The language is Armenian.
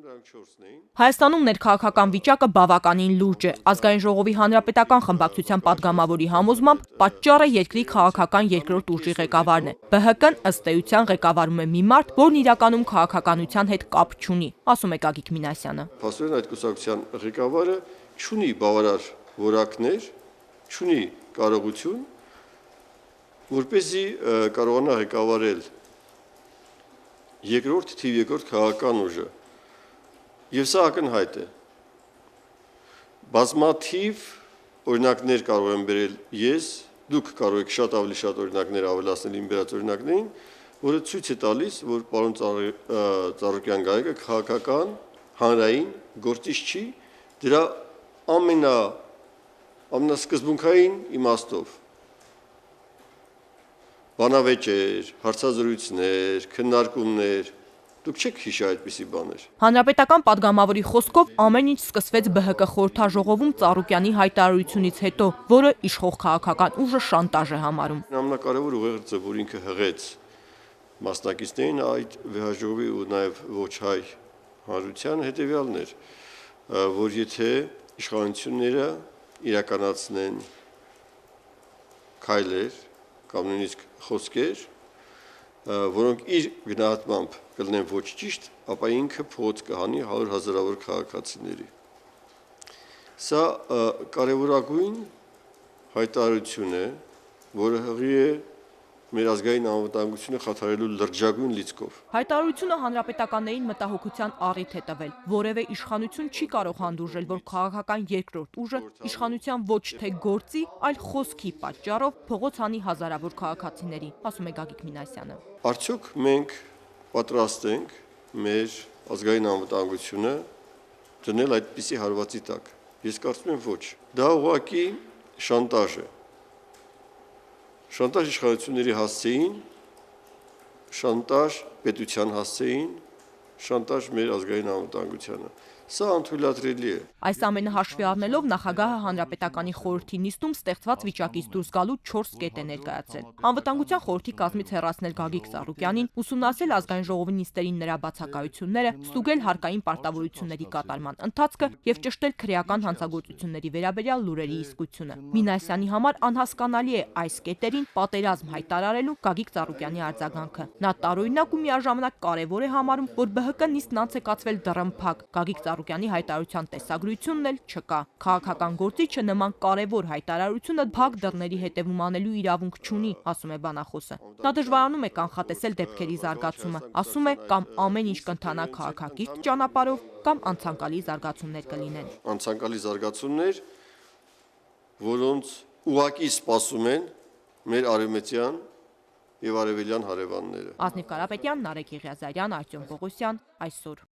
Հայաստանում ներքաղաքական վիճակը բավականին լուրջ է։ Ազգային ժողովի հանրապետական խմբակցության պատգամավորի համոզմամբ պատճառը երկրի քաղաքական երկրորդ ուժի ղեկավարն է։ ԲՀԿ-ն ըստ էության ղեկավարում է մի մարդ, որն իրականում քաղաքականության հետ կապ չունի, ասում է Գագիկ Մինասյանը։ Փաստորեն այդ կուսակցության ղեկավարը չունի բավարար որակներ, չունի կարողություն, որպեսզի կարողանա ղեկավարել երկրորդ թիվ երկրորդ քաղաքական ուժը։ Եվ սա ակնհայտ է։ Բազմաթիվ օրինակներ կարող եմ բերել ես, դուք կարող եք շատ ավելի շատ օրինակներ ավելացնել իմ բերած օրինակներին, որը ցույց է տալիս, որ պարոն Ծառուկյան Գագիկը քաղաքական, հանրային գործիչ չի, դրա ամենասկզբունքային իմաստով։ Բանավեճեր, հարցազրույցներ, քննարկումներ, դուք չեք հիշի այդպիսի բաներ։ Հանրապետական պատգամավորի խոսքով ամեն ինչ սկսվեց ԲՀԿ խորհրդաժողովում Ծառուկյանի հայտարարությունից հետո, որը իշխող քաղաքական ուժը շանտաժ է համարում։ Ամենակարևոր ուղերձը, որ ինքը հղեց մասնակիցներին այդ վեհաժողովի ու նաև ոչ հայ հանրության հետևյալն էր, որ եթե իշխանությունները իրականացնեն քայլեր կամ նույնիսկ խոսքեր, որոնք իր գնահատմամբ կլինեն ոչ ճիշտ, ապա ինքը փողոց կհանի 100,000-ավոր քաղաքացիների։ Սա կարևորագույն հայտարարություն է, որը հղի է մեր ազգային անվտանգությունը խաթարելու լրջագույն լիցքով։ Հայտարարությունը հանրապետականներին մտահոգության առիթ է տվել։ Որևէ իշխանություն չի կարող հանդուրժել, որ քաղաքական երկրորդ ուժը իշխանության ոչ թե գործի, այլ խոսքի պատճառով փողոց հանի հազարավոր քաղաքացիների, ասում է Գագիկ Մինասյանը։ Արդյոք մենք պատրաստ ենք մեր ազգային անվտանգությունը դնել այդպիսի հարվածի տակ։ Ես կարծում եմ ոչ։ Դա ուղղակի շանտաժ է։ Շանտաժ իշխանությունների հասցեին, շանտաժ պետության հասցեին, շանտաժ մեր ազգային անվտանգությանը։ Սա անթույլատրելի է։ Այս ամենը հաշվի առնելով Նախագահը Հանրապետականի խորհրդի նիստում ստեղծված վիճակից դուրս գալու 4 կետ է ներկայացրել։ Անվտանգության խորհրդի կազմից հեռացնել Գագիկ Ծառուկյանին, ուսումնասիրել ազգային ժողովի նիստերին նրա բացակայությունները, ստուգել հարկային պարտավորությունների կատարման ընթացքը եւ ճշտել քրեական հանցագործությունների վերաբերյալ լուրերի իսկությունը։ Մինասյանի համար անհասկանալի է այս կետերին պատերազմ հայտարարելու Գագիկ Ծառուկյանի արձագանքը։ Նա տարօրինակ ու միաժամանակ կարևոր է համարում, որ ԲՀԿ նիստն անց է կացվել դռնփակ։ Գագիկ Ծառուկյանի հայտարարության տեսագրությունն էլ չկա։ Քաղաքական գործիչը նման կարևոր հայտարարությունը փակ դռների հետևում անելու իրավունք չունի, ասում է բանախոսը։ Նա դժվարանում է կանխատեսել դեպքերի զարգացումը, ասում է կամ ամեն ինչ կընթանա քաղաքակիրթ ճանապարհով, կամ անցանկալի զարգացումներ կլինեն։ Անցանկալի զարգացումներ, որոնց ուղղակի սպասում են մեր արևմտյան եւ արևելյան հարևանները։ Ազնիվ Կարապետյան, Նարեկ Եղիազարյան, Արտյոմ Պողոսյան, այսօր։